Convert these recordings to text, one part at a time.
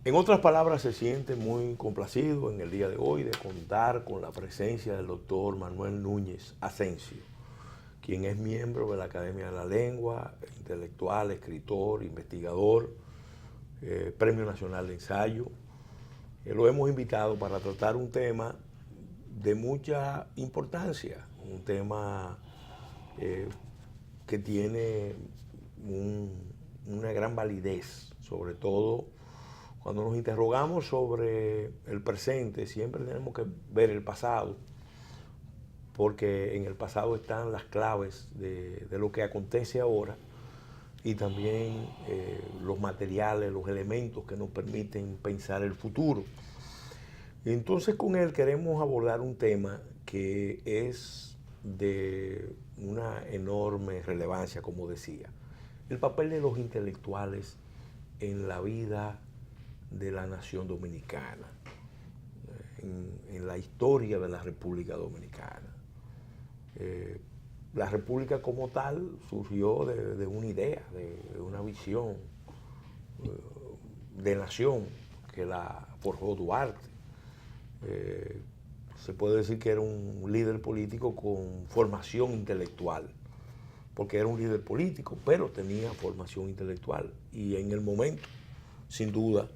En otras palabras, se siente muy complacido en el día de hoy de contar con la presencia del doctor Manuel Núñez Asensio, quien es miembro de la Academia de la Lengua, intelectual, escritor, investigador, Premio Nacional de Ensayo. Lo hemos invitado para tratar un tema de mucha importancia, un tema que tiene una gran validez, sobre todo cuando nos interrogamos sobre el presente. Siempre tenemos que ver el pasado, porque en el pasado están las claves de lo que acontece ahora y también los materiales, los elementos que nos permiten pensar el futuro. Entonces con él queremos abordar un tema que es de una enorme relevancia, como decía, el papel de los intelectuales en la vida de la nación dominicana, en la historia de la República Dominicana. La República como tal surgió de una idea, de una visión de nación que la forjó Duarte. Se puede decir que era un líder político con formación intelectual, porque era un líder político, pero tenía formación intelectual. Y en el momento, sin duda,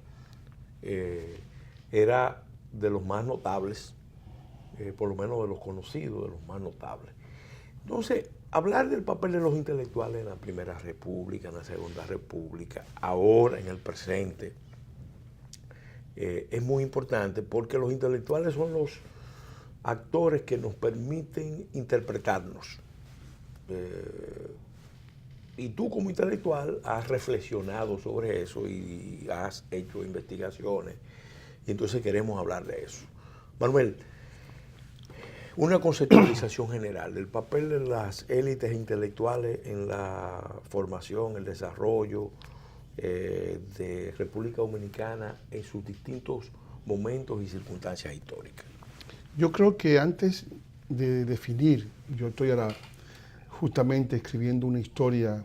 era de los más notables, por lo menos de los conocidos, de los más notables. Entonces, hablar del papel de los intelectuales en la Primera República, en la Segunda República, ahora en el presente, es muy importante, porque los intelectuales son los actores que nos permiten interpretarnos. Y tú como intelectual has reflexionado sobre eso y has hecho investigaciones, y entonces queremos hablar de eso. Manuel, una conceptualización general del papel de las élites intelectuales en la formación, el desarrollo de República Dominicana en sus distintos momentos y circunstancias históricas. Yo creo que antes de definir, yo estoy ahora justamente escribiendo una historia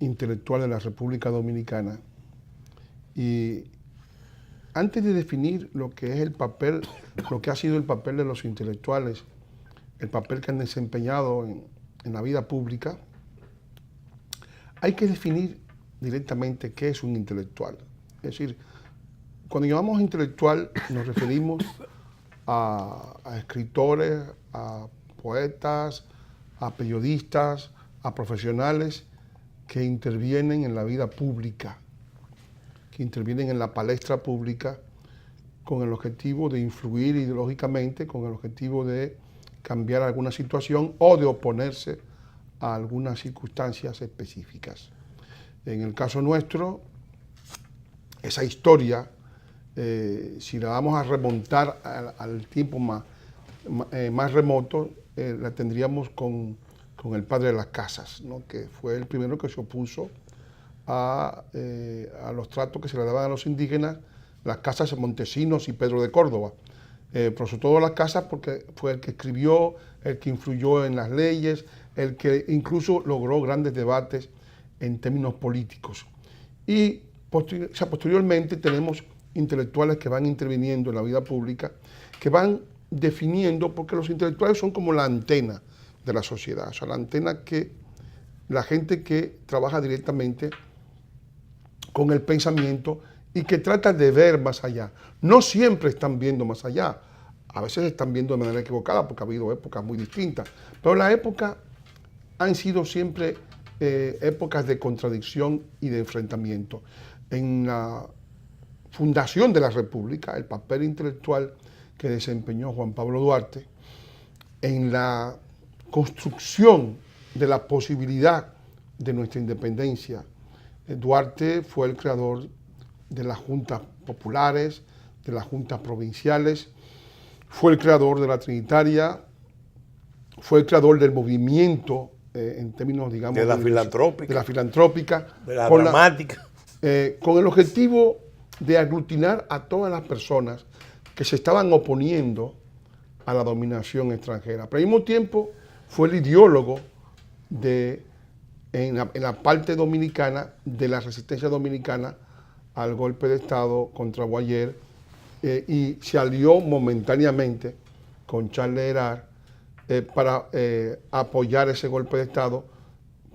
intelectual de la República Dominicana, y antes de definir lo que es el papel, lo que ha sido el papel de los intelectuales, el papel que han desempeñado en la vida pública, hay que definir directamente qué es un intelectual. Es decir, cuando llamamos intelectual nos referimos a escritores, a poetas, a periodistas, a profesionales que intervienen en la vida pública, que intervienen en la palestra pública con el objetivo de influir ideológicamente, con el objetivo de cambiar alguna situación o de oponerse a algunas circunstancias específicas. En el caso nuestro, esa historia, si la vamos a remontar al tiempo más remoto, la tendríamos con el padre de las casas, ¿no? Que fue el primero que se opuso a los tratos que se le daban a los indígenas, las casas de Montesinos y Pedro de Córdoba. Pero sobre todo las casas, porque fue el que escribió, el que influyó en las leyes, el que incluso logró grandes debates en términos políticos. Y posteriormente tenemos intelectuales que van interviniendo en la vida pública, que van definiendo, porque los intelectuales son como la antena de la sociedad, o sea, la antena que la gente que trabaja directamente con el pensamiento y que trata de ver más allá. No siempre están viendo más allá, a veces están viendo de manera equivocada porque ha habido épocas muy distintas, pero las épocas han sido siempre épocas de contradicción y de enfrentamiento. En la fundación de la República, el papel intelectual que desempeñó Juan Pablo Duarte, en la construcción de la posibilidad de nuestra independencia, Duarte fue el creador de las juntas populares, de las juntas provinciales, fue el creador de la Trinitaria, fue el creador del movimiento en términos, digamos, de la filantrópica, de la dramática, con el objetivo de aglutinar a todas las personas que se estaban oponiendo a la dominación extranjera. Pero al mismo tiempo fue el ideólogo en la parte dominicana de la resistencia dominicana al golpe de Estado contra Guayer y se alió momentáneamente con Charles Herard para apoyar ese golpe de Estado,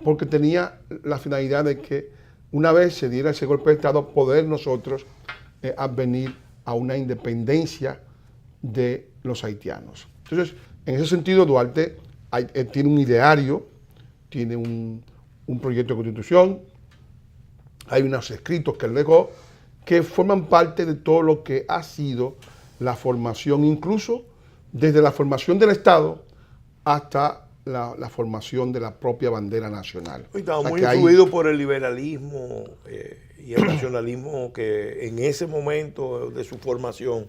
porque tenía la finalidad de que una vez se diera ese golpe de Estado, poder nosotros advenir a una independencia de los haitianos. Entonces, en ese sentido, Duarte tiene un ideario, tiene un proyecto de constitución, hay unos escritos que él dejó que forman parte de todo lo que ha sido la formación, incluso desde la formación del Estado hasta la formación de la propia bandera nacional. Estaba muy influido por el liberalismo y el nacionalismo que en ese momento de su formación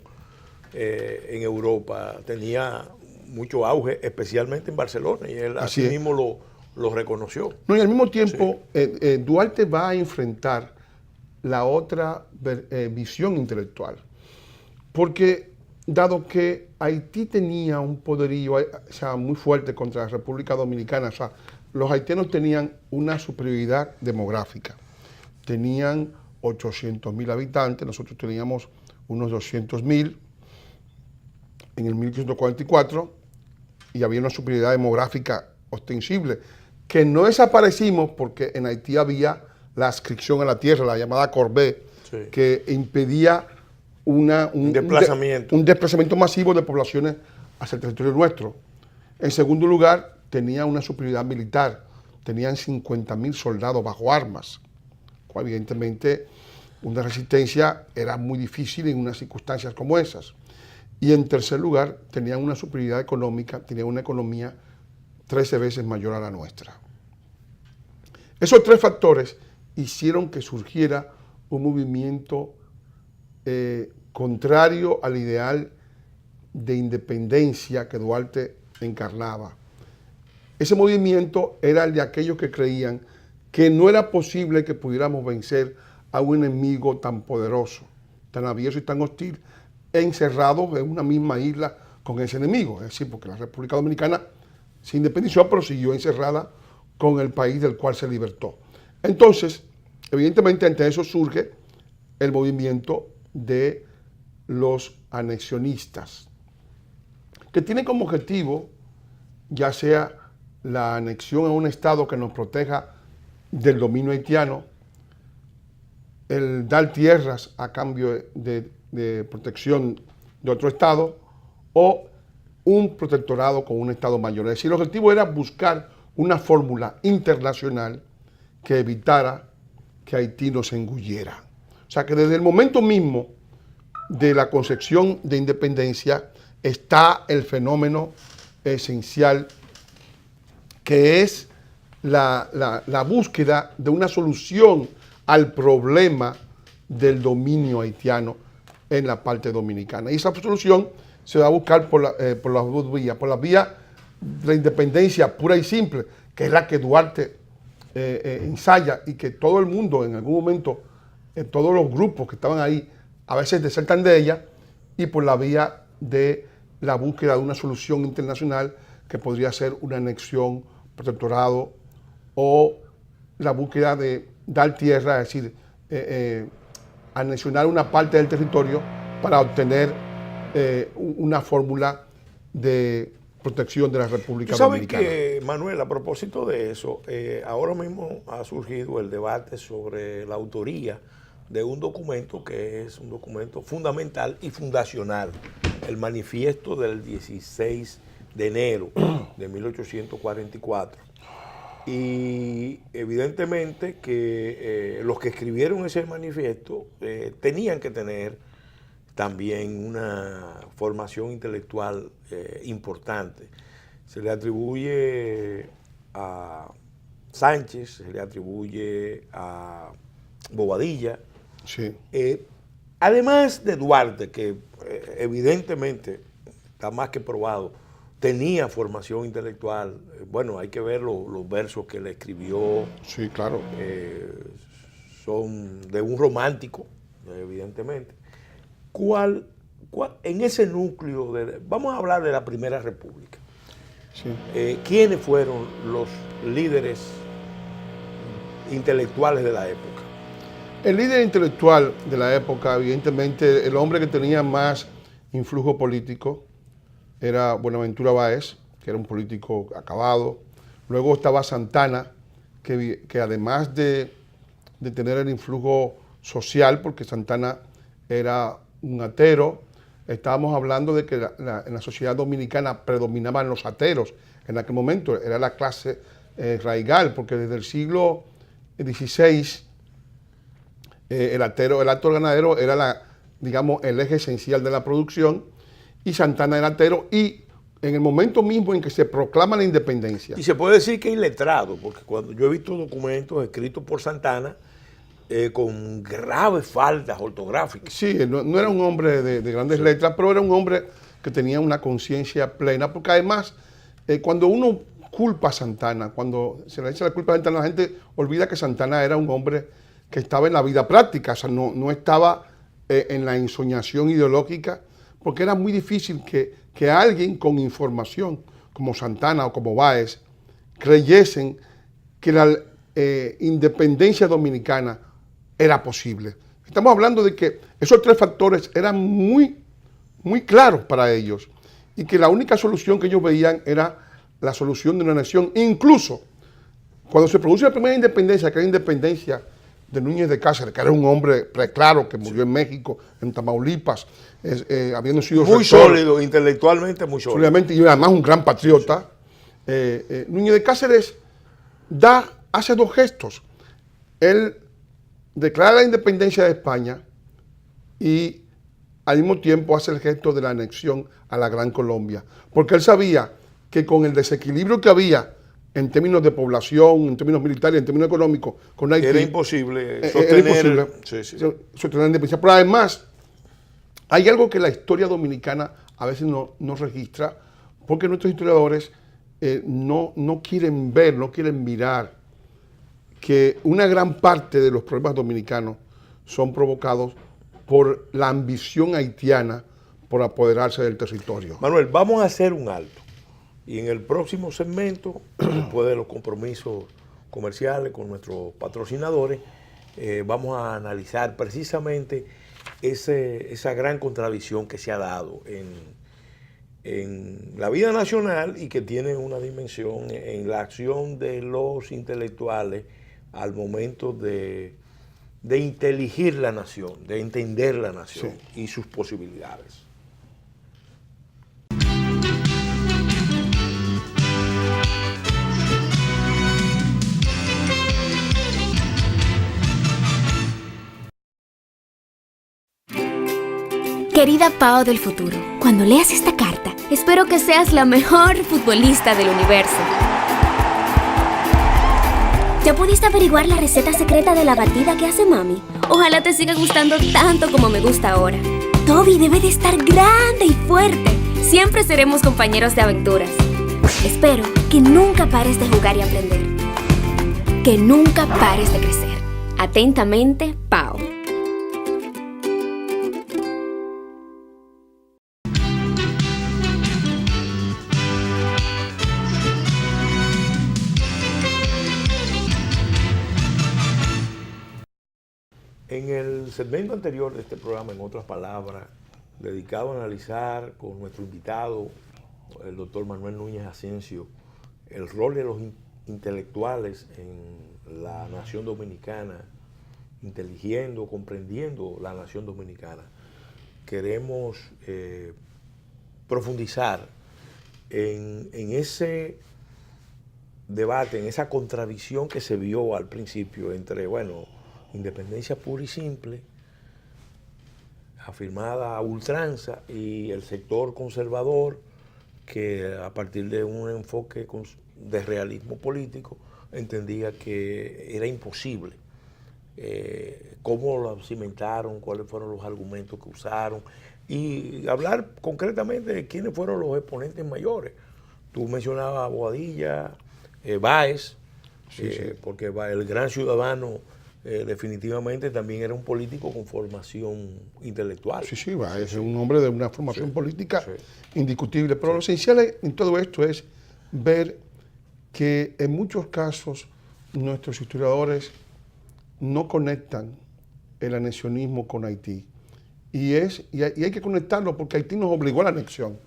en Europa tenía mucho auge, especialmente en Barcelona, y él así mismo lo reconoció. No, y al mismo tiempo, sí. Duarte va a enfrentar la otra visión intelectual, porque dado que Haití tenía un poderío muy fuerte contra la República Dominicana, los haitianos tenían una superioridad demográfica, tenían 800.000 habitantes, nosotros teníamos unos 200.000 en el 1844, y había una superioridad demográfica ostensible, que no desaparecimos porque en Haití había la adscripción a la tierra, la llamada Corvée, sí, que impedía un desplazamiento masivo de poblaciones hacia el territorio nuestro. En segundo lugar, tenía una superioridad militar, tenían 50.000 soldados bajo armas, cual evidentemente una resistencia era muy difícil en unas circunstancias como esas. Y en tercer lugar, tenían una superioridad económica, tenían una economía 13 veces mayor a la nuestra. Esos tres factores hicieron que surgiera un movimiento contrario al ideal de independencia que Duarte encarnaba. Ese movimiento era el de aquellos que creían que no era posible que pudiéramos vencer a un enemigo tan poderoso, tan avieso y tan hostil, encerrados en una misma isla con ese enemigo. Es decir, porque la República Dominicana se independizó, pero siguió encerrada con el país del cual se libertó. Entonces, evidentemente, ante eso surge el movimiento de los anexionistas, que tiene como objetivo, ya sea la anexión a un Estado que nos proteja del dominio haitiano, el dar tierras a cambio de protección de otro Estado, o un protectorado con un Estado mayor. Es decir, el objetivo era buscar una fórmula internacional que evitara que Haití nos engulliera. O sea que desde el momento mismo de la concepción de independencia está el fenómeno esencial que es la búsqueda de una solución al problema del dominio haitiano en la parte dominicana. Y esa solución se va a buscar por las dos vías. Por la vía de la independencia pura y simple, que es la que Duarte ensaya y que todo el mundo en algún momento, todos los grupos que estaban ahí, a veces desertan de ella, y por la vía de la búsqueda de una solución internacional que podría ser una anexión, protectorado, o la búsqueda de dar tierra, es decir, anexionar una parte del territorio para obtener una fórmula de protección de la República Dominicana. ¿Sabes que, Manuel, a propósito de eso, ahora mismo ha surgido el debate sobre la autoría de un documento que es un documento fundamental y fundacional, el manifiesto del 16 de enero de 1844. Y evidentemente que los que escribieron ese manifiesto tenían que tener también una formación intelectual importante. Se le atribuye a Sánchez, se le atribuye a Bobadilla. Sí. Además de Duarte, que evidentemente está más que probado, tenía formación intelectual. Bueno, hay que ver los versos que le escribió. Sí, claro. Son de un romántico, evidentemente. En ese núcleo, vamos a hablar de la Primera República. Sí. ¿Quiénes fueron los líderes intelectuales de la época? El líder intelectual de la época, evidentemente, el hombre que tenía más influjo político era Buenaventura Báez, que era un político acabado. Luego estaba Santana, que además de tener el influjo social, porque Santana era un atero, estábamos hablando de que en la sociedad dominicana predominaban los ateros. En aquel momento era la clase raigal, porque desde el siglo XVI el acto ganadero era digamos, el eje esencial de la producción, y Santana era atero, y en el momento mismo en que se proclama la independencia. Y se puede decir que es iletrado, porque cuando yo he visto documentos escritos por Santana con graves faltas ortográficas. Sí, no era un hombre de grandes letras, pero era un hombre que tenía una conciencia plena, porque además, cuando uno culpa a Santana, cuando se le echa la culpa a Santana, la gente olvida que Santana era un hombre que estaba en la vida práctica, o sea, no estaba en la ensoñación ideológica, porque era muy difícil que alguien con información, como Santana o como Báez, creyesen que la independencia dominicana era posible. Estamos hablando de que esos tres factores eran muy claros para ellos, y que la única solución que ellos veían era la solución de una nación. Incluso cuando se produce la primera independencia, que era la independencia de Núñez de Cáceres, que era un hombre preclaro que murió en México, en Tamaulipas, habiendo sido muy rector, sólido, intelectualmente muy sólido. Sólidamente, y además un gran patriota. Núñez de Cáceres hace dos gestos. Él declara la independencia de España y al mismo tiempo hace el gesto de la anexión a la Gran Colombia, porque él sabía que con el desequilibrio que había en términos de población, en términos militares, en términos económicos, con Haití, era imposible sostener, sostener la independencia. Pero además, hay algo que la historia dominicana a veces no registra, porque nuestros historiadores no quieren ver, no quieren mirar que una gran parte de los problemas dominicanos son provocados por la ambición haitiana por apoderarse del territorio. Manuel, vamos a hacer un alto. Y en el próximo segmento, después de los compromisos comerciales con nuestros patrocinadores, vamos a analizar precisamente esa gran contradicción que se ha dado en la vida nacional y que tiene una dimensión en la acción de los intelectuales al momento de inteligir la nación, de entender la nación y sus posibilidades. Querida Pao del futuro, cuando leas esta carta, espero que seas la mejor futbolista del universo. ¿Ya pudiste averiguar la receta secreta de la batida que hace mami? Ojalá te siga gustando tanto como me gusta ahora. Toby debe de estar grande y fuerte. Siempre seremos compañeros de aventuras. Espero que nunca pares de jugar y aprender. Que nunca pares de crecer. Atentamente, Pao. En el segmento anterior de este programa, en otras palabras, dedicado a analizar con nuestro invitado, el doctor Manuel Núñez Asensio, el rol de los intelectuales en la nación dominicana, inteligiendo, comprendiendo la nación dominicana. Queremos profundizar en ese debate, en esa contradicción que se vio al principio entre, independencia pura y simple, afirmada a ultranza, y el sector conservador que a partir de un enfoque de realismo político entendía que era imposible. ¿Cómo lo cimentaron? ¿Cuáles fueron los argumentos que usaron? Y hablar concretamente de quiénes fueron los exponentes mayores. Tú mencionabas a Boadilla, Báez, porque el gran ciudadano definitivamente también era un político con formación intelectual. Sí, Báez es un hombre de una formación política indiscutible, pero lo esencial en todo esto es ver que en muchos casos nuestros historiadores no conectan el anexionismo con Haití. Y hay que conectarlo porque Haití nos obligó a la anexión.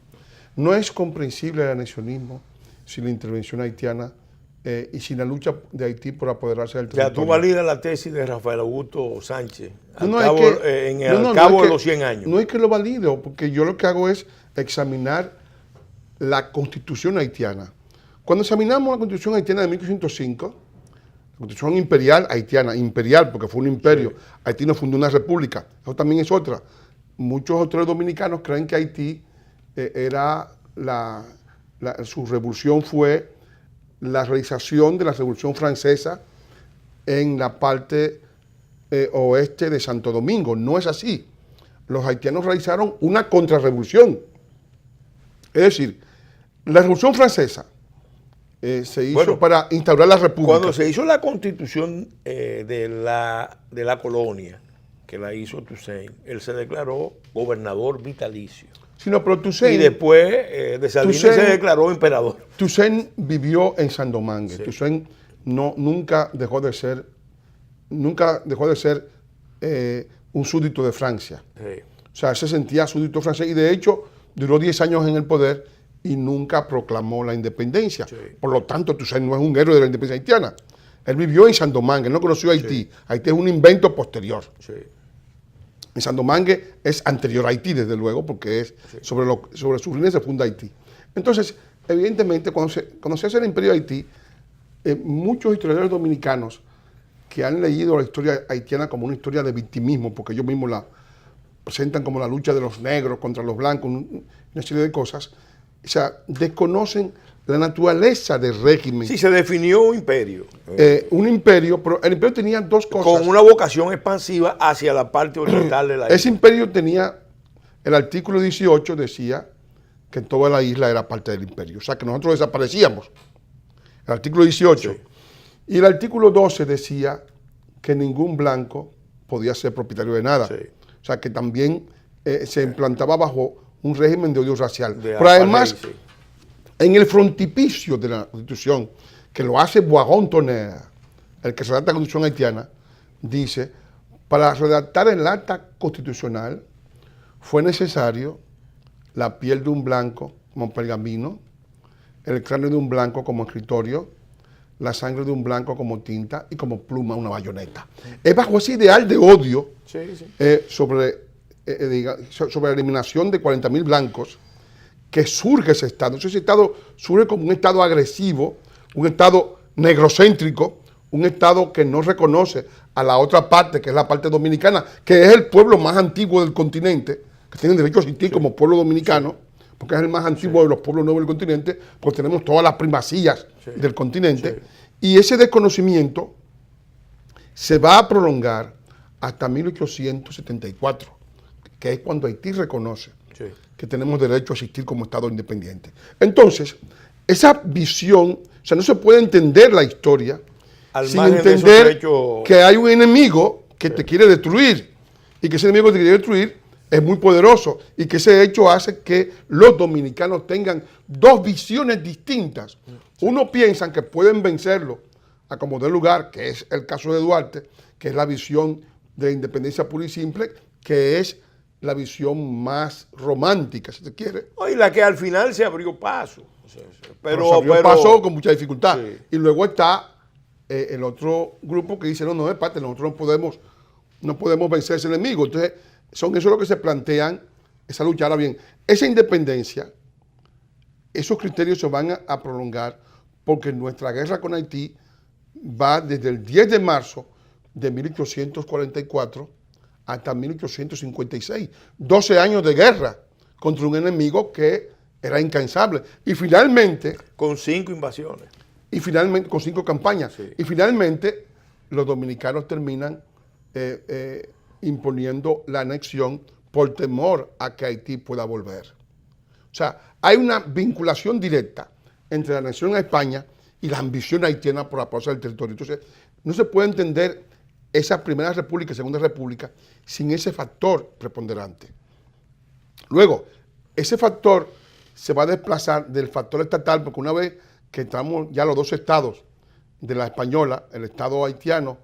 No es comprensible el anexionismo sin la intervención haitiana y sin la lucha de Haití por apoderarse del territorio. O sea, tú validas la tesis de Rafael Augusto Sánchez en el cabo de los 100 años. No es que lo valido, porque yo lo que hago es examinar la Constitución haitiana. Cuando examinamos la Constitución haitiana de 1805, la Constitución imperial haitiana, imperial porque fue un imperio, sí. Haití no fundó una república, eso también es otra. Muchos autores dominicanos creen que Haití su revolución fue la realización de la Revolución Francesa en la parte oeste de Santo Domingo. No es así. Los haitianos realizaron una contrarrevolución. Es decir, la Revolución Francesa se hizo para instaurar la república. Cuando se hizo la constitución de la colonia, que la hizo Toussaint, él se declaró gobernador vitalicio. Sino, pero Toussaint, y después de Salinas se declaró emperador. Toussaint vivió en Saint-Domingue. Sí. Toussaint nunca dejó de ser un súbdito de Francia. Sí. O sea, se sentía súbdito francés y de hecho duró 10 años en el poder y nunca proclamó la independencia. Sí. Por lo tanto, Toussaint no es un héroe de la independencia haitiana. Él vivió en Saint-Domingue, él no conoció Haití. Sí. Haití es un invento posterior. Sí. En Saint-Domingue es anterior a Haití, desde luego, porque es sobre sus ruinas se funda Haití. Entonces, evidentemente, cuando se hace el imperio de Haití, muchos historiadores dominicanos que han leído la historia haitiana como una historia de victimismo, porque ellos mismos la presentan como la lucha de los negros contra los blancos, una serie de cosas, o sea, desconocen la naturaleza del régimen. Sí, se definió un imperio. Un imperio, pero el imperio tenía dos cosas. Con una vocación expansiva hacia la parte oriental de la isla. Ese imperio tenía, el artículo 18 decía que toda la isla era parte del imperio. O sea, que nosotros desaparecíamos. El artículo 18. Sí. Y el artículo 12 decía que ningún blanco podía ser propietario de nada. Sí. O sea, que también se implantaba bajo un régimen de odio racial. Pero además, sí. En el frontispicio de la Constitución, que lo hace Boisgon-Tonnerre, el que redacta la Constitución haitiana, dice, para redactar el acta constitucional fue necesario la piel de un blanco como pergamino, el cráneo de un blanco como escritorio, la sangre de un blanco como tinta y como pluma una bayoneta. Es bajo ese ideal de odio sí, sí. Sobre la eliminación de 40.000 blancos que surge ese Estado. Ese Estado surge como un Estado agresivo, un Estado negrocéntrico, un Estado que no reconoce a la otra parte, que es la parte dominicana, que es el pueblo más antiguo del continente, que tiene derecho a existir sí. como pueblo dominicano, sí. porque es el más antiguo sí. de los pueblos nuevos del continente, porque tenemos todas las primacías sí. del continente, sí. y ese desconocimiento se va a prolongar hasta 1874, que es cuando Haití reconoce sí. que tenemos derecho a existir como Estado independiente. Entonces, esa visión, o sea, no se puede entender la historia sin entender que hay un enemigo que sí. te quiere destruir y que ese enemigo que te quiere destruir es muy poderoso y que ese hecho hace que los dominicanos tengan dos visiones distintas. Sí. Uno piensa que pueden vencerlo a como dé lugar, que es el caso de Duarte, que es la visión de la independencia pura y simple, que es la visión más romántica, si se quiere. Y la que al final se abrió paso. Pero se abrió paso con mucha dificultad. Sí. Y luego está el otro grupo que dice, no es parte, nosotros no podemos vencer a ese enemigo. Entonces, eso es lo que se plantean, esa lucha. Ahora bien, esa independencia, esos criterios se van a prolongar porque nuestra guerra con Haití va desde el 10 de marzo de 1844 hasta 1856. 12 años de guerra contra un enemigo que era incansable. Y finalmente... Con 5 invasiones. Y finalmente, con 5 campañas. Sí. Y finalmente, los dominicanos terminan imponiendo la anexión por temor a que Haití pueda volver. O sea, hay una vinculación directa entre la anexión a España y la ambición haitiana por la pausa del territorio. Entonces, no se puede entender esa primera república y segunda república sin ese factor preponderante. Luego, ese factor se va a desplazar del factor estatal, porque una vez que estamos ya los dos estados de la española, el estado haitiano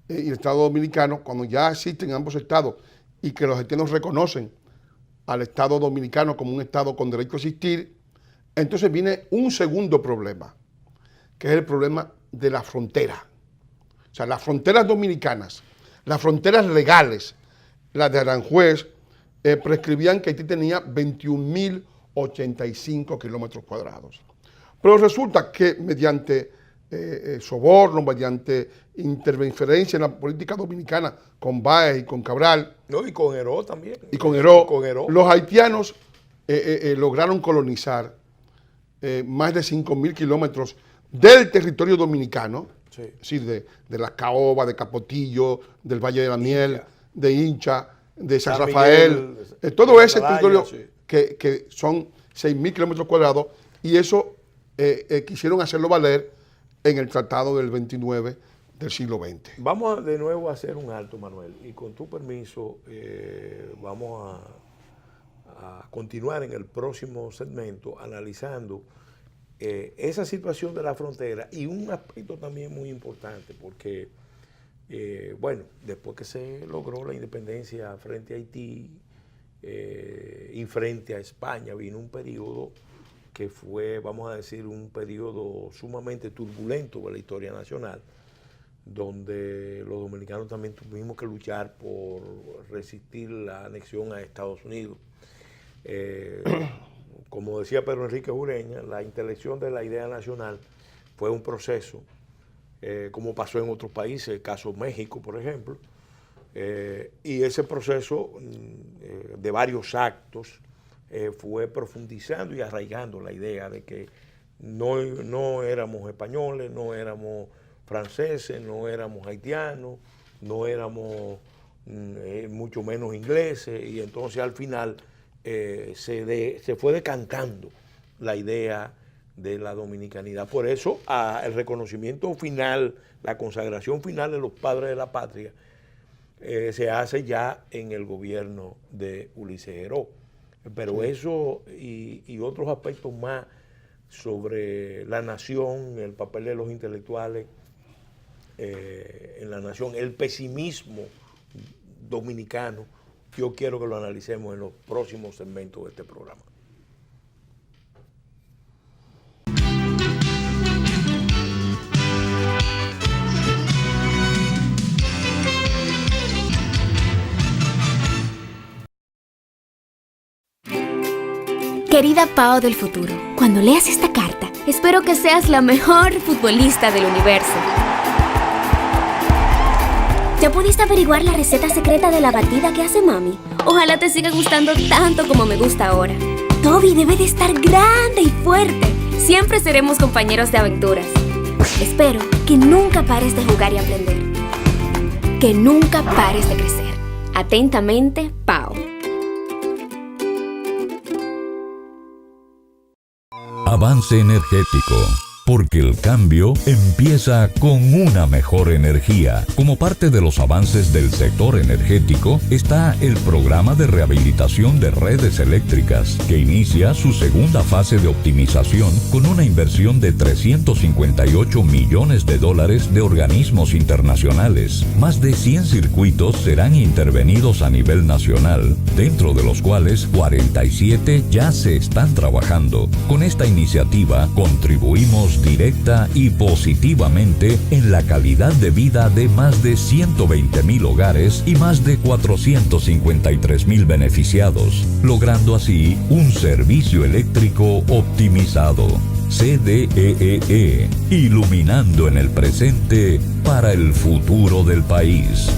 y el Estado Dominicano, cuando ya existen ambos estados y que los haitianos reconocen al Estado Dominicano como un Estado con derecho a existir, entonces viene un segundo problema, que es el problema de la frontera. O sea, las fronteras dominicanas, las fronteras legales, las de Aranjuez, prescribían que Haití tenía 21.085 kilómetros cuadrados. Pero resulta que mediante soborno, mediante interferencia en la política dominicana con Báez y con Cabral. No, y con Heró también. Y con Heró, Heró. Los haitianos lograron colonizar más de 5.000 kilómetros del territorio dominicano, sí. Es decir, de Las Caobas, de Capotillo, del Valle de la Miel, de Hincha, de San Rafael, todo ese territorio sí. que son 6.000 kilómetros cuadrados, y eso quisieron hacerlo valer en el Tratado del 29 del siglo XX. Vamos de nuevo a hacer un alto, Manuel, y con tu permiso vamos a continuar en el próximo segmento analizando esa situación de la frontera y un aspecto también muy importante, porque, bueno, después que se logró la independencia frente a Haití y frente a España, vino un periodo que fue, vamos a decir, un periodo sumamente turbulento de la historia nacional, donde los dominicanos también tuvimos que luchar por resistir la anexión a Estados Unidos. Como decía Pedro Enrique Ureña, la intelección de la idea nacional fue un proceso, como pasó en otros países, el caso México, por ejemplo, y ese proceso de varios actos fue profundizando y arraigando la idea de que no éramos españoles, no éramos franceses, no éramos haitianos, no éramos mucho menos ingleses, y entonces al final se fue decantando la idea de la dominicanidad. Por eso el reconocimiento final, la consagración final de los padres de la patria se hace ya en el gobierno de Ulises Heró. Pero sí, eso y otros aspectos más sobre la nación, el papel de los intelectuales en la nación, el pesimismo dominicano, yo quiero que lo analicemos en los próximos segmentos de este programa. Querida Pao del futuro, cuando leas esta carta, espero que seas la mejor futbolista del universo. ¿Ya pudiste averiguar la receta secreta de la batida que hace mami? Ojalá te siga gustando tanto como me gusta ahora. Toby debe de estar grande y fuerte. Siempre seremos compañeros de aventuras. Espero que nunca pares de jugar y aprender. Que nunca pares de crecer. Atentamente, Pao. Avance energético, porque el cambio empieza con una mejor energía. Como parte de los avances del sector energético está el programa de rehabilitación de redes eléctricas, que inicia su segunda fase de optimización con una inversión de $358 millones de organismos internacionales. Más de 100 circuitos serán intervenidos a nivel nacional, dentro de los cuales 47 ya se están trabajando. Con esta iniciativa contribuimos directa y positivamente en la calidad de vida de más de 120,000 hogares y más de 453,000 beneficiados, logrando así un servicio eléctrico optimizado. CDEE, iluminando en el presente para el futuro del país.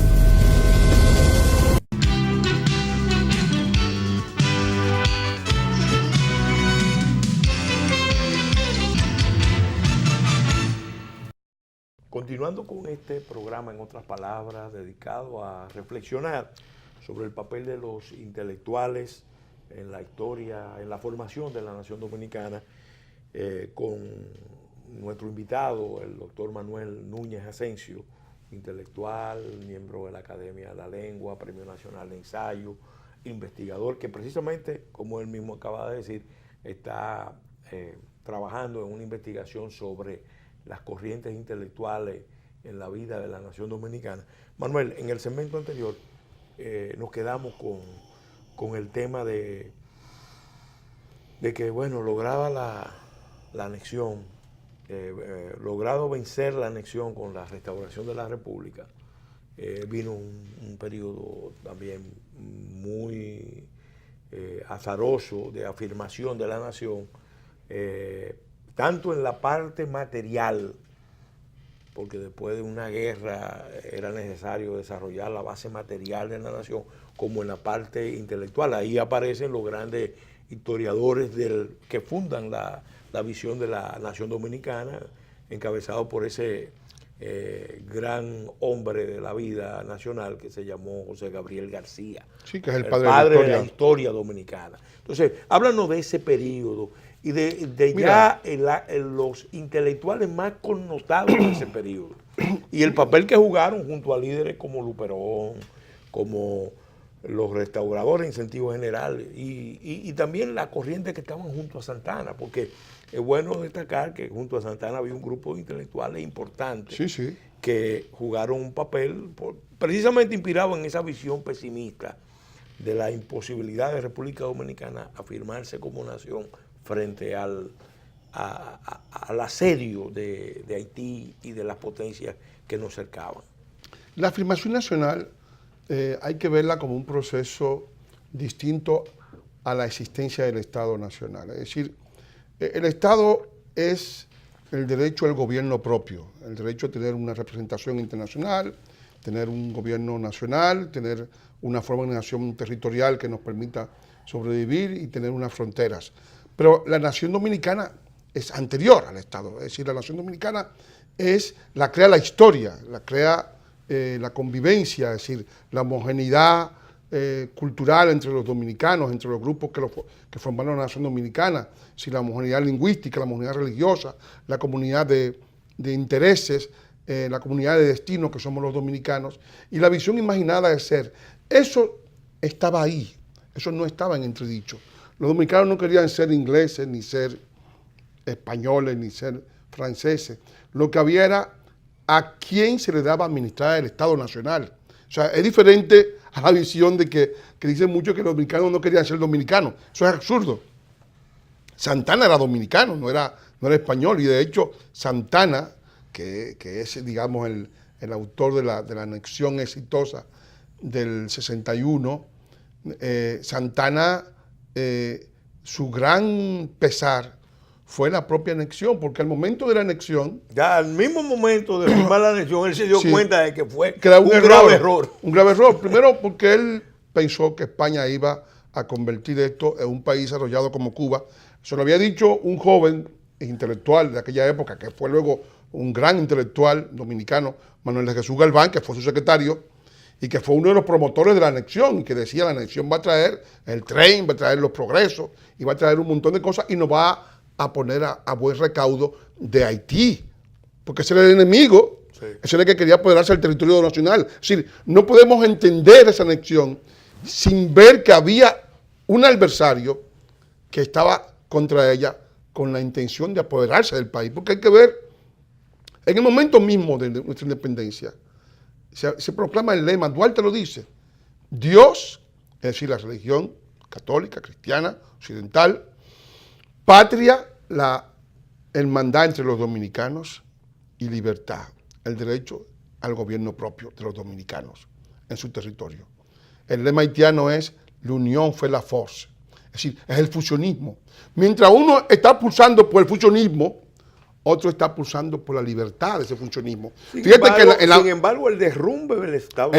Continuando con este programa, en otras palabras, dedicado a reflexionar sobre el papel de los intelectuales en la historia, en la formación de la nación dominicana, con nuestro invitado, el doctor Manuel Núñez Asensio, intelectual, miembro de la Academia de la Lengua, Premio Nacional de Ensayo, investigador, que precisamente, como él mismo acaba de decir, está trabajando en una investigación sobre las corrientes intelectuales en la vida de la nación dominicana. Manuel, en el segmento anterior nos quedamos con el tema de que, bueno, lograba la anexión, logrado vencer la anexión con la restauración de la República, vino un periodo también muy azaroso de afirmación de la nación, tanto en la parte material, porque después de una guerra era necesario desarrollar la base material de la nación, como en la parte intelectual. Ahí aparecen los grandes historiadores que fundan la visión de la nación dominicana, encabezado por ese gran hombre de la vida nacional que se llamó José Gabriel García. Sí, que es el padre de la historia dominicana. Entonces, háblanos de ese periodo y de ya los intelectuales más connotados de ese periodo y el papel que jugaron junto a líderes como Luperón, como los restauradores en sentido general y también la corriente que estaban junto a Santana, porque es bueno destacar que junto a Santana había un grupo de intelectuales importantes que jugaron un papel precisamente inspirado en esa visión pesimista de la imposibilidad de República Dominicana afirmarse como nación frente al asedio de Haití y de las potencias que nos cercaban. La afirmación nacional hay que verla como un proceso distinto a la existencia del Estado nacional. Es decir, el Estado es el derecho al gobierno propio, el derecho a tener una representación internacional, tener un gobierno nacional, tener una forma de nación territorial que nos permita sobrevivir y tener unas fronteras. Pero la nación dominicana es anterior al Estado, es decir, la nación dominicana la crea la historia, la crea la convivencia, es decir, la homogeneidad cultural entre los dominicanos, entre los grupos que formaron la nación dominicana, es decir, la homogeneidad lingüística, la homogeneidad religiosa, la comunidad de intereses, la comunidad de destino que somos los dominicanos, y la visión imaginada de ser. Eso estaba ahí, eso no estaba en entredicho. Los dominicanos no querían ser ingleses, ni ser españoles, ni ser franceses. Lo que había era a quién se le daba a administrar el Estado Nacional. O sea, es diferente a la visión de que dicen mucho que los dominicanos no querían ser dominicanos. Eso es absurdo. Santana era dominicano, no era español, y de hecho Santana, que es, digamos, el autor de la anexión exitosa del 61, Santana, su gran pesar fue la propia anexión, porque al momento de la anexión... Ya al mismo momento de firmar la anexión, él se dio cuenta de que fue un grave error. Un grave error. Primero porque él pensó que España iba a convertir esto en un país desarrollado como Cuba. Se lo había dicho un joven intelectual de aquella época, que fue luego un gran intelectual dominicano, Manuel de Jesús Galván, que fue su secretario, y que fue uno de los promotores de la anexión, y que decía la anexión va a traer el tren, va a traer los progresos, y va a traer un montón de cosas, y nos va a poner a buen recaudo de Haití, porque ese era el enemigo, ese era el que quería apoderarse del territorio nacional. Es decir, no podemos entender esa anexión sin ver que había un adversario que estaba contra ella con la intención de apoderarse del país, porque hay que ver, en el momento mismo de nuestra independencia, se proclama el lema, Duarte lo dice, Dios, es decir, la religión católica, cristiana, occidental, patria, la hermandad entre los dominicanos, y libertad, el derecho al gobierno propio de los dominicanos en su territorio. El lema haitiano es, l'unión fait la force, es decir, es el fusionismo. Mientras uno está pulsando por el fusionismo, otro está pulsando por la libertad de ese funcionismo. Sin embargo, el derrumbe del Estado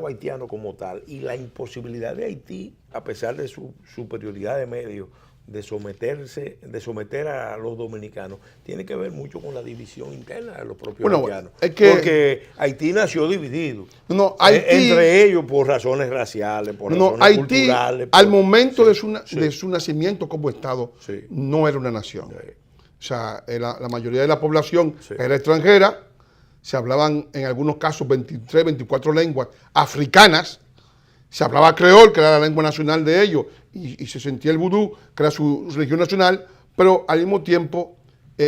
haitiano como tal y la imposibilidad de Haití, a pesar de su superioridad de medios, de someter a los dominicanos, tiene que ver mucho con la división interna de los propios haitianos. Porque Haití nació dividido. Entre ellos por razones raciales, por razones culturales. Al momento de su nacimiento como Estado, no era una nación. O sea, la mayoría de la población era extranjera, se hablaban en algunos casos 23, 24 lenguas africanas, se hablaba creol, que era la lengua nacional de ellos, y se sentía el vudú, que era su religión nacional, pero al mismo tiempo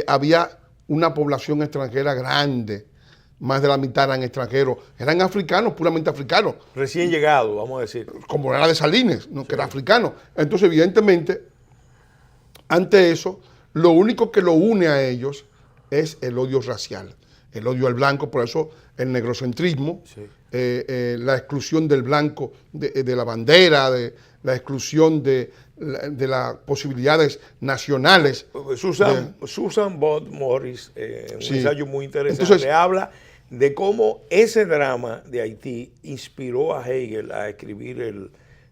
había una población extranjera grande, más de la mitad eran extranjeros, eran africanos, puramente africanos. Recién llegado, vamos a decir. Como era de Salines, ¿no? Que era africano. Entonces, evidentemente, ante eso, lo único que lo une a ellos es el odio racial, el odio al blanco, por eso el negrocentrismo, Sí. La exclusión del blanco de la bandera, la exclusión de las posibilidades nacionales. Susan Bott Morris, en un Sí. ensayo muy interesante, Entonces, habla de cómo ese drama de Haití inspiró a Hegel a escribir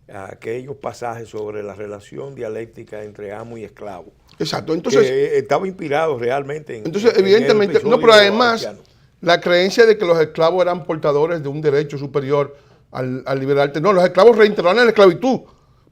aquellos pasajes sobre la relación dialéctica entre amo y esclavo. Exacto, entonces, que estaba inspirado realmente en entonces en el evidentemente, no, episodio pero además, haitiano. la creencia de que los esclavos eran portadores de un derecho superior al liberarte, no, los esclavos reintegraron en la esclavitud,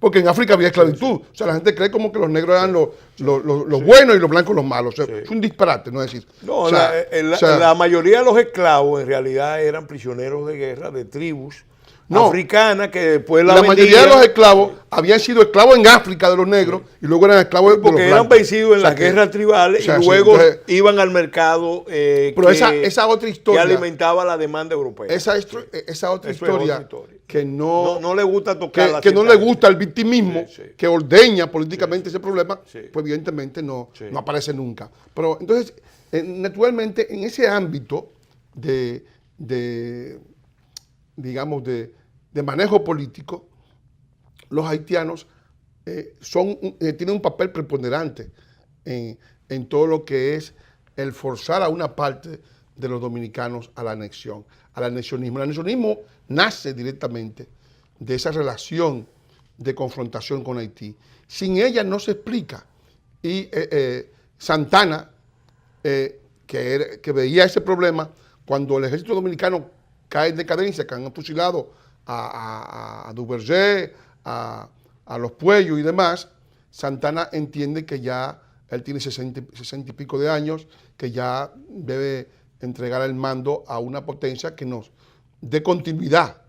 porque en África había esclavitud. O sea, la gente cree como que los negros eran los buenos y los blancos los malos. O sea, es un disparate, ¿no es decir? No, o sea, la mayoría de los esclavos en realidad eran prisioneros de guerra de tribus africanas que después la mayoría de los esclavos habían sido esclavos en África de los negros y luego eran esclavos de los blancos. porque eran vencidos en las guerras tribales y luego iban al mercado pero esa otra historia que alimentaba la demanda europea. Esa otra historia que no le gusta tocar que no le gusta el victimismo, que ordeña políticamente ese problema, sí. pues evidentemente no aparece nunca. Pero entonces, naturalmente, en ese ámbito digamos, de manejo político, los haitianos tienen un papel preponderante en todo lo que es el forzar a una parte de los dominicanos a la anexión, al anexionismo. El anexionismo nace directamente de esa relación de confrontación con Haití. Sin ella no se explica. Y Santana, que veía ese problema, cuando el ejército dominicano cae en decadencia, que han fusilado a Duvergé, a los Puellos y demás, Santana entiende que ya él tiene 60 y pico de años, que ya debe entregar el mando a una potencia que nos dé continuidad.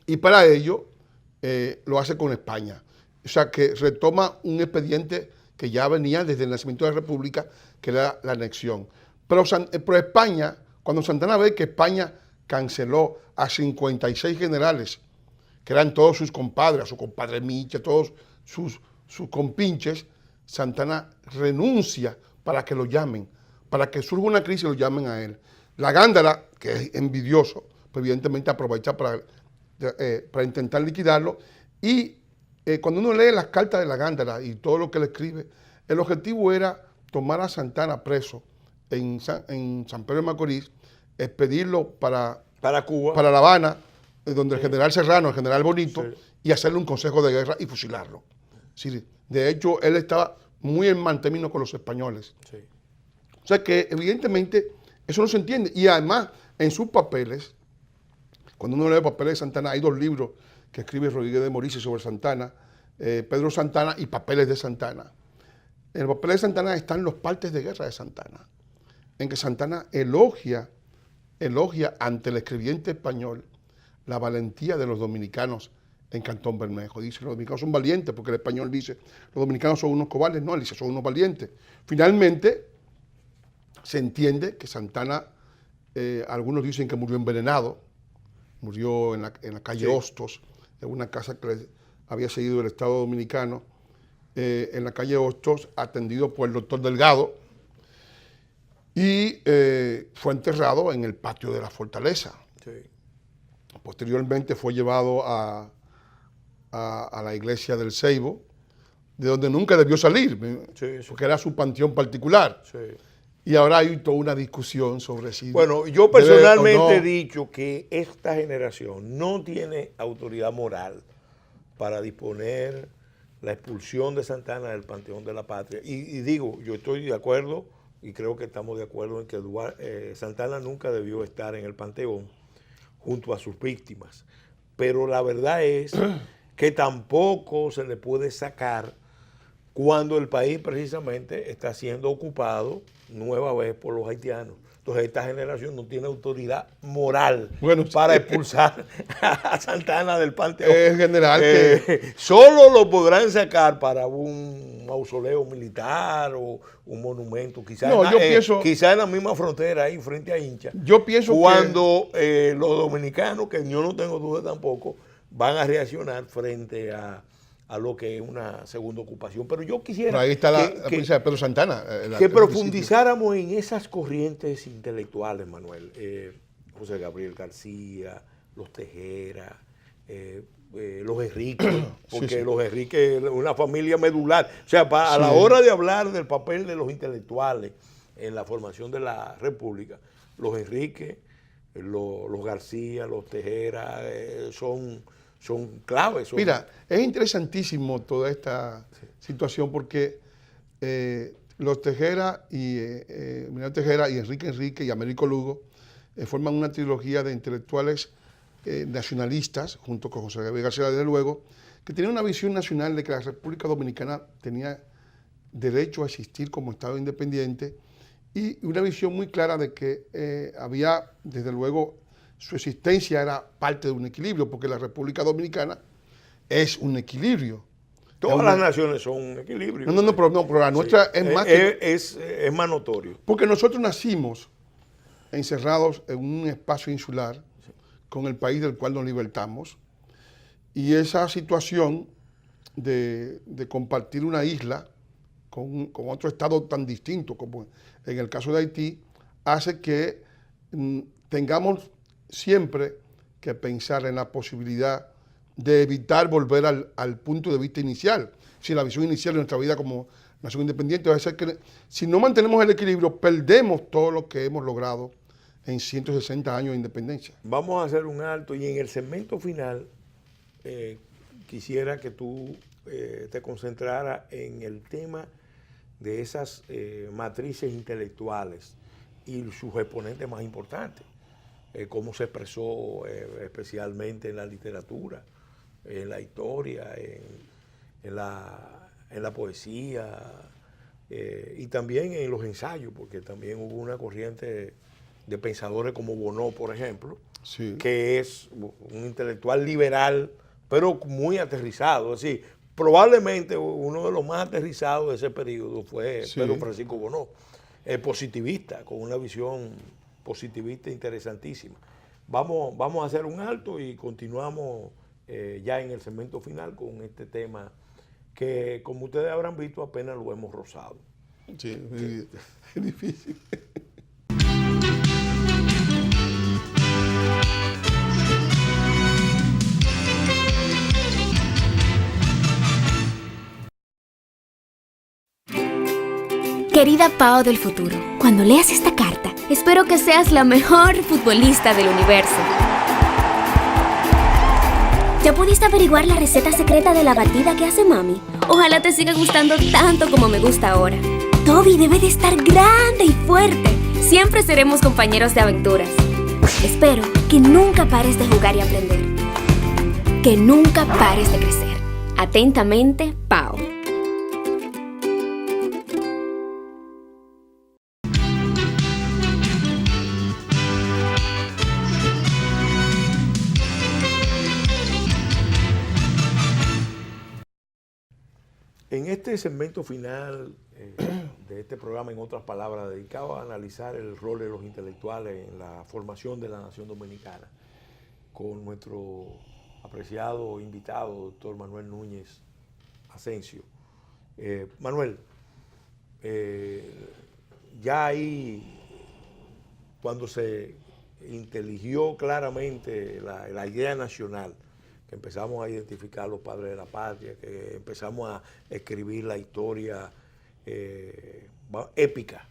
Y para ello lo hace con España. O sea, que retoma un expediente que ya venía desde el nacimiento de la República, que era la anexión. Pero España, cuando Santana ve que España canceló a 56 generales, que eran todos sus compadres, su compadre Miche, todos sus compinches, Santana renuncia para que lo llamen, para que surja una crisis y lo llamen a él. La Gándara, que es envidioso, pues evidentemente aprovecha para intentar liquidarlo. Y cuando uno lee las cartas de la Gándara y todo lo que le escribe, el objetivo era tomar a Santana preso en San Pedro de Macorís, expedirlo para Cuba, para La Habana, donde el general Serrano, el general Bonito, y hacerle un consejo de guerra y fusilarlo. Sí, de hecho, él estaba muy en mantemino con los españoles. Sí. O sea que, evidentemente, eso no se entiende. Y además, en sus papeles, cuando uno lee papeles de Santana, hay 2 libros que escribe Rodríguez de Morici sobre Santana, Pedro Santana y Papeles de Santana. En el papel de Santana están los partes de guerra de Santana, en que Santana elogia ante el escribiente español la valentía de los dominicanos en Cantón Bermejo. Dice, los dominicanos son valientes, porque el español dice, los dominicanos son unos cobardes. No, él dice, son unos valientes. Finalmente, se entiende que Santana, algunos dicen que murió envenenado, murió en la calle Hostos, en una casa que había seguido el Estado Dominicano, en la calle Hostos, atendido por el doctor Delgado, y fue enterrado en el patio de la fortaleza. Sí. Posteriormente fue llevado a la iglesia del Ceibo, de donde nunca debió salir, porque era su panteón particular. Sí. Y ahora hay toda una discusión sobre si... Bueno, yo personalmente he dicho que esta generación no tiene autoridad moral para disponer la expulsión de Santana del Panteón de la Patria. Y digo, yo estoy de acuerdo, y creo que estamos de acuerdo en que Santana nunca debió estar en el Panteón junto a sus víctimas. Pero la verdad es que tampoco se le puede sacar cuando el país precisamente está siendo ocupado nueva vez por los haitianos. Entonces esta generación no tiene autoridad moral para expulsar a Santana del Panteón. Es general que... Solo lo podrán sacar para un mausoleo militar o un monumento, quizás quizá en la misma frontera ahí frente a Hincha. Yo pienso cuando los dominicanos, que yo no tengo duda tampoco, van a reaccionar frente a lo que es una segunda ocupación. Pero yo quisiera... Pero ahí está la presencia de Pedro Santana. Que profundizáramos en esas corrientes intelectuales, Manuel. José Gabriel García, los Tejera, los Enrique, porque los Enrique es una familia medular. O sea, a la hora de hablar del papel de los intelectuales en la formación de la República, los Enrique, los García, los Tejera, son claves. Mira, es interesantísimo toda esta situación porque los Tejera y Miguel Tejera y Enrique y Américo Lugo forman una trilogía de intelectuales nacionalistas, junto con José Gabriel García, desde luego, que tenían una visión nacional de que la República Dominicana tenía derecho a existir como Estado independiente y una visión muy clara de que había, desde luego, su existencia era parte de un equilibrio, porque la República Dominicana es un equilibrio. Todas las naciones son un equilibrio. Pero la nuestra es más es más notorio. Porque nosotros nacimos encerrados en un espacio insular con el país del cual nos libertamos, y esa situación de compartir una isla con otro estado tan distinto como en el caso de Haití, hace que tengamos siempre que pensar en la posibilidad de evitar volver al punto de vista inicial. Si la visión inicial de nuestra vida como nación independiente va a ser que si no mantenemos el equilibrio, perdemos todo lo que hemos logrado en 160 años de independencia. Vamos a hacer un alto y en el segmento final quisiera que tú te concentraras en el tema de esas matrices intelectuales y sus exponentes más importantes. Cómo se expresó especialmente en la literatura, en la historia, en la poesía y también en los ensayos, porque también hubo una corriente de pensadores como Bonó, por ejemplo, que es un intelectual liberal, pero muy aterrizado. Es decir, probablemente uno de los más aterrizados de ese periodo fue Pedro Francisco Bonó, positivista, con una visión positivista interesantísima. Vamos a hacer un alto y continuamos ya en el segmento final con este tema que, como ustedes habrán visto, apenas lo hemos rozado. Sí, es difícil. Querida Pao del futuro, cuando leas esta carta, espero que seas la mejor futbolista del universo. ¿Ya pudiste averiguar la receta secreta de la batida que hace mami? Ojalá te siga gustando tanto como me gusta ahora. Toby debe de estar grande y fuerte. Siempre seremos compañeros de aventuras. Espero que nunca pares de jugar y aprender. Que nunca pares de crecer. Atentamente, Pao. En este segmento final de este programa, en otras palabras, dedicado a analizar el rol de los intelectuales en la formación de la nación dominicana, con nuestro apreciado invitado, doctor Manuel Núñez Asensio. Manuel, ya ahí, cuando se inteligió claramente la idea nacional, que empezamos a identificar a los padres de la patria, que empezamos a escribir la historia épica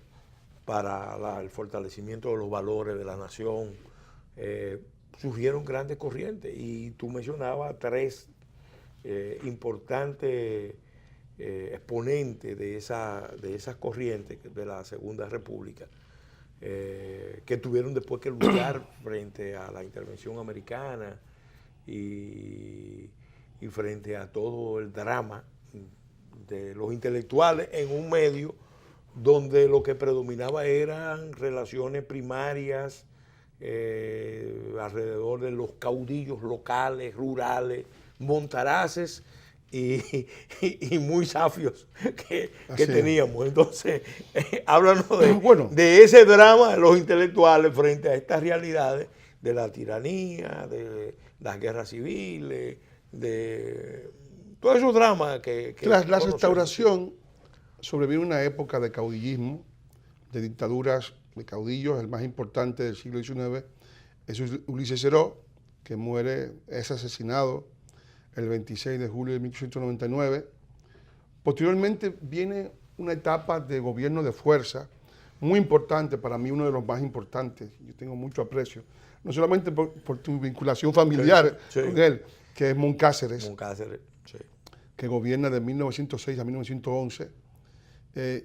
para el fortalecimiento de los valores de la nación, surgieron grandes corrientes. Y tú mencionabas tres importantes exponentes de esas corrientes de la Segunda República, que tuvieron después que luchar frente a la intervención americana y frente a todo el drama de los intelectuales en un medio donde lo que predominaba eran relaciones primarias alrededor de los caudillos locales, rurales, montaraces y muy safios que teníamos. Entonces, háblanos de ese drama de los intelectuales frente a estas realidades de la tiranía, de las guerras civiles, de todos esos dramas que la restauración sobrevino una época de caudillismo, de dictaduras, de caudillos. El más importante del siglo XIX es Ulises Seró, que es asesinado el 26 de julio de 1899. Posteriormente viene una etapa de gobierno de fuerza muy importante, para mí uno de los más importantes. Yo tengo mucho aprecio, no solamente por tu vinculación familiar con él, que es Moncáceres, que gobierna de 1906 a 1911,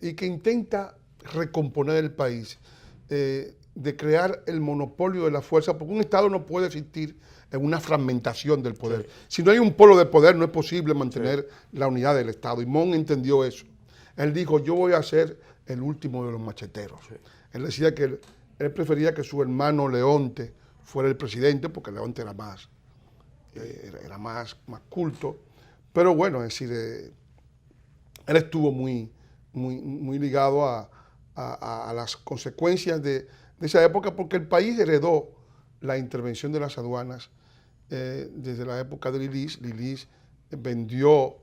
y que intenta recomponer el país, de crear el monopolio de la fuerza, porque un Estado no puede existir en una fragmentación del poder. Sí. Si no hay un polo de poder, no es posible mantener la unidad del Estado. Y Mon entendió eso. Él dijo, yo voy a ser el último de los macheteros. Sí. Él decía que él prefería que su hermano Leonte fuera el presidente, porque Leonte era más culto. Pero bueno, es decir, él estuvo muy ligado a las consecuencias de esa época, porque el país heredó la intervención de las aduanas desde la época de Lilis. Lilis vendió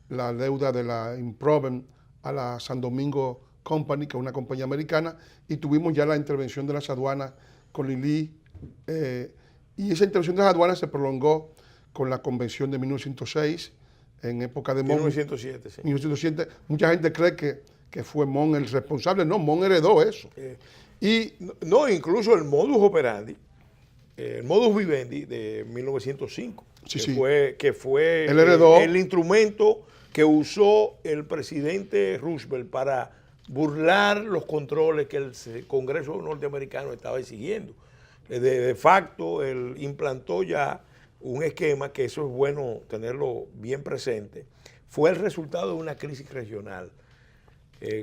la deuda de la Improven a la San Domingo Company, que es una compañía americana, y tuvimos ya la intervención de las aduanas con Lilis, y esa intervención de las aduanas se prolongó con la convención de 1906, en época de Mon. 1907, sí. 1907. Mucha gente cree que fue Mon el responsable. No, Mon heredó eso. No, incluso el modus operandi, el modus vivendi de 1905, que fue él heredó el instrumento que usó el presidente Roosevelt para burlar los controles que el Congreso norteamericano estaba exigiendo. De facto, él implantó ya un esquema, que eso es bueno tenerlo bien presente, fue el resultado de una crisis regional.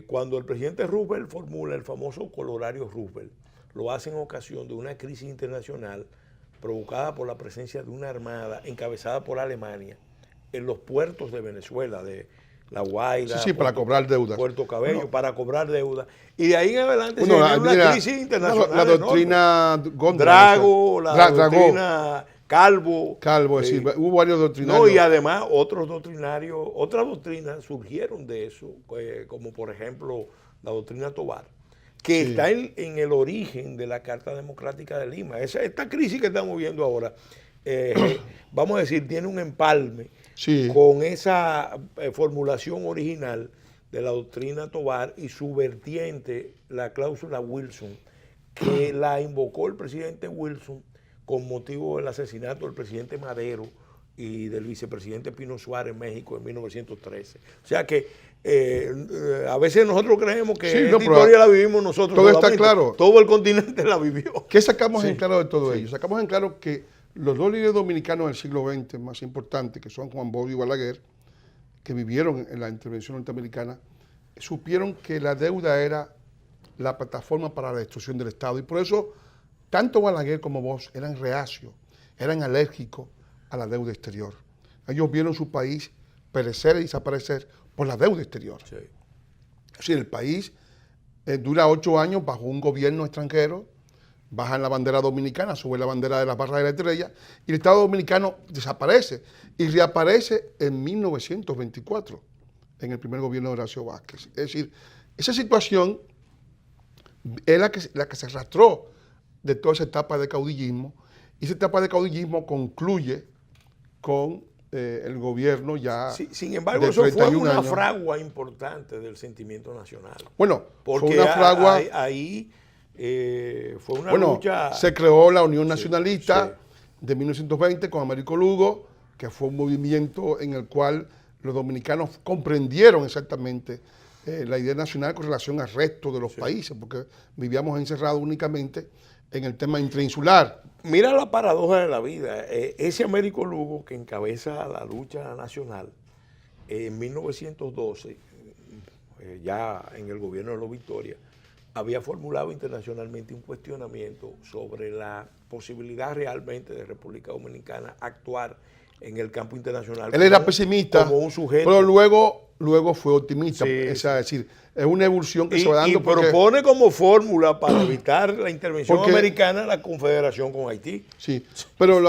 Cuando el presidente Roosevelt formula el famoso Colorario Roosevelt, lo hace en ocasión de una crisis internacional provocada por la presencia de una armada encabezada por Alemania en los puertos de Venezuela, de La Guaira, para cobrar deudas. Puerto Cabello, para cobrar deudas. Y de ahí en adelante se viene una crisis internacional. La doctrina Drago, la doctrina Calvo. Hubo varios doctrinarios. No, y además otras doctrinas surgieron de eso, como por ejemplo la doctrina Tobar, que está en el origen de la Carta Democrática de Lima. Esta crisis que estamos viendo ahora, vamos a decir, tiene un empalme con esa formulación original de la doctrina Tobar y su vertiente, la cláusula Wilson, que la invocó el presidente Wilson con motivo del asesinato del presidente Madero y del vicepresidente Pino Suárez en México en 1913. O sea que a veces nosotros creemos que esta historia la vivimos nosotros. Todo está claro. Todo el continente la vivió. ¿Qué sacamos en claro de todo ello? Sacamos en claro que los dos líderes dominicanos del siglo XX más importantes, que son Juan Bosch y Balaguer, que vivieron en la intervención norteamericana, supieron que la deuda era la plataforma para la destrucción del Estado. Y por eso tanto Balaguer como Bosch eran reacios, eran alérgicos a la deuda exterior. Ellos vieron su país perecer y desaparecer por la deuda exterior. Sí. Es decir, el país dura 8 años bajo un gobierno extranjero, bajan la bandera dominicana, sube la bandera de las barras de la estrella, y el Estado dominicano desaparece y reaparece en 1924, en el primer gobierno de Horacio Vázquez. Es decir, esa situación es la que se arrastró de toda esa etapa de caudillismo, y esa etapa de caudillismo concluye con el gobierno ya. Sin embargo, eso fue una fragua importante del sentimiento nacional. Bueno, porque fue una fragua. Ahí fue una lucha. Se creó la Unión Nacionalista de 1920 con Américo Lugo, que fue un movimiento en el cual los dominicanos comprendieron exactamente la idea nacional con relación al resto de los países, porque vivíamos encerrados únicamente en el tema interinsular. Mira la paradoja de la vida. Ese Américo Lugo que encabeza la lucha nacional en 1912, ya en el gobierno de los Victoria, había formulado internacionalmente un cuestionamiento sobre la posibilidad realmente de República Dominicana actuar en el campo internacional. Él era pesimista, como un sujeto. pero luego fue optimista. Sí, es decir, es una evolución que se va dando. Y propone como fórmula para evitar la intervención americana la confederación con Haití. Sí, pero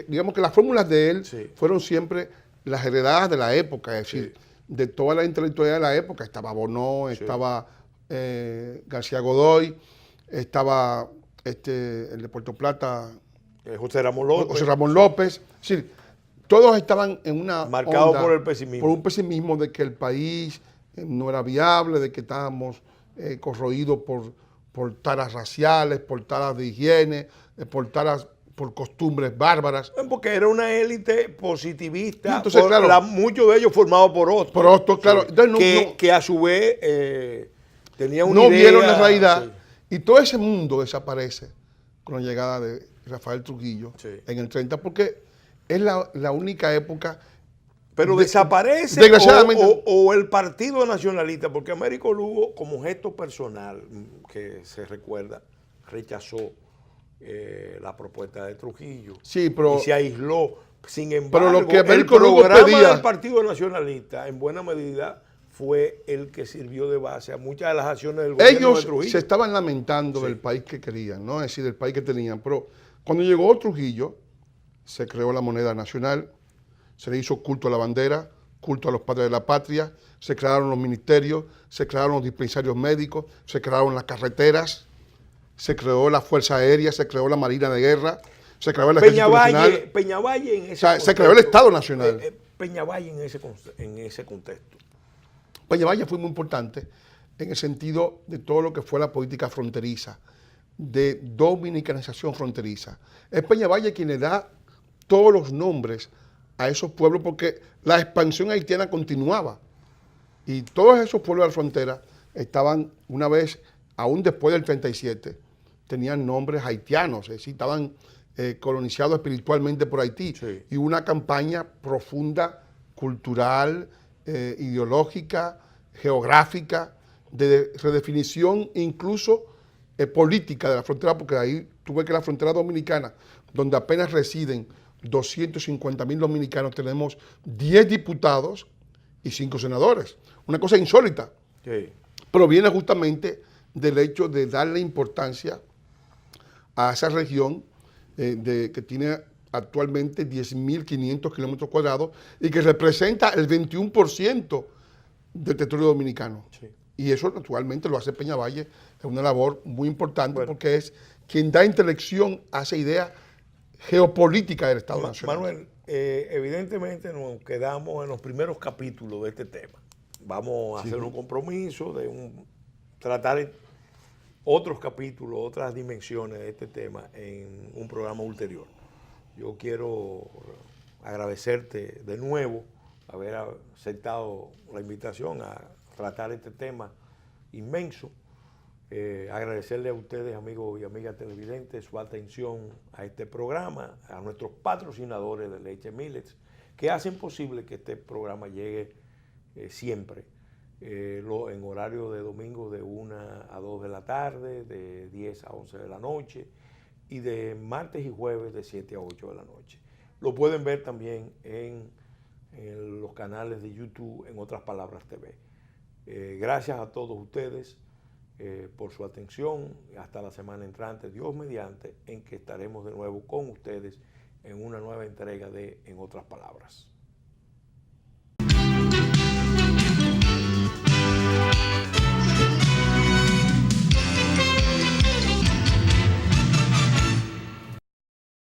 digamos que las fórmulas de él Sí. fueron siempre las heredadas de la época, es decir, de toda la intelectualidad de la época. Estaba Bonó, estaba García Godoy, estaba el de Puerto Plata, José Ramón López. José Ramón López. Es decir, todos estaban en una marcado onda, por el pesimismo. por un pesimismo de que el país no era viable, de que estábamos corroídos por taras raciales, por taras de higiene, por costumbres bárbaras. Porque era una élite positivista, entonces, claro, muchos de ellos formados por otros. Por otros, claro. Sí. Entonces, que a su vez tenían una no idea. vieron la realidad. Sí. Y todo ese mundo desaparece con la llegada de Rafael Trujillo en el 30, porque es la única época. Pero desaparece desgraciadamente, o el Partido Nacionalista, porque Américo Lugo, como gesto personal que se recuerda, rechazó la propuesta de Trujillo. Sí, pero, y se aisló. Sin embargo, pero lo que el Américo Lugo programa pedía, del Partido Nacionalista, en buena medida, fue el que sirvió de base a muchas de las acciones del gobierno de Trujillo. Ellos se estaban lamentando del país que querían, ¿no? Es decir, del país que tenían. Pero cuando llegó Trujillo, se creó la moneda nacional, se le hizo culto a la bandera, culto a los padres de la patria, se crearon los ministerios, se crearon los dispensarios médicos, se crearon las carreteras, se creó la Fuerza Aérea, se creó la Marina de Guerra, se creó el Ejército Nacional. Peñavalle en ese contexto. Se creó el Estado Nacional. Peñavalle en ese contexto. Peñavalle fue muy importante en el sentido de todo lo que fue la política fronteriza, de dominicanización fronteriza. Es Peñavalle quien le da todos los nombres a esos pueblos porque la expansión haitiana continuaba. Y todos esos pueblos de la frontera estaban, una vez, aún después del 37, tenían nombres haitianos, es decir, estaban colonizados espiritualmente por Haití. Sí. Y una campaña profunda, cultural, ideológica, geográfica, de redefinición incluso política de la frontera, porque ahí tuve que la frontera dominicana, donde apenas residen 250,000 dominicanos, tenemos 10 diputados y 5 senadores. Una cosa insólita. Sí. Pero viene justamente del hecho de darle importancia a esa región que tiene actualmente 10.500 kilómetros cuadrados y que representa el 21% del territorio dominicano. Sí. Y eso naturalmente lo hace Peñavalle, es una labor muy importante porque es quien da intelección a esa idea geopolítica del Estado Nacional. Manuel, evidentemente nos quedamos en los primeros capítulos de este tema. Vamos a hacer un compromiso de tratar otros capítulos, otras dimensiones de este tema en un programa ulterior. Yo quiero agradecerte de nuevo haber aceptado la invitación a tratar este tema inmenso. Agradecerle a ustedes, amigos y amigas televidentes, su atención a este programa, a nuestros patrocinadores de Leche Millets, que hacen posible que este programa llegue siempre, en horario de domingo de 1 a 2 de la tarde, de 10 a 11 de la noche, y de martes y jueves de 7 a 8 de la noche. Lo pueden ver también en los canales de YouTube, en Otras Palabras TV. Gracias a todos ustedes por su atención. Hasta la semana entrante, Dios mediante, en que estaremos de nuevo con ustedes en una nueva entrega de En Otras Palabras.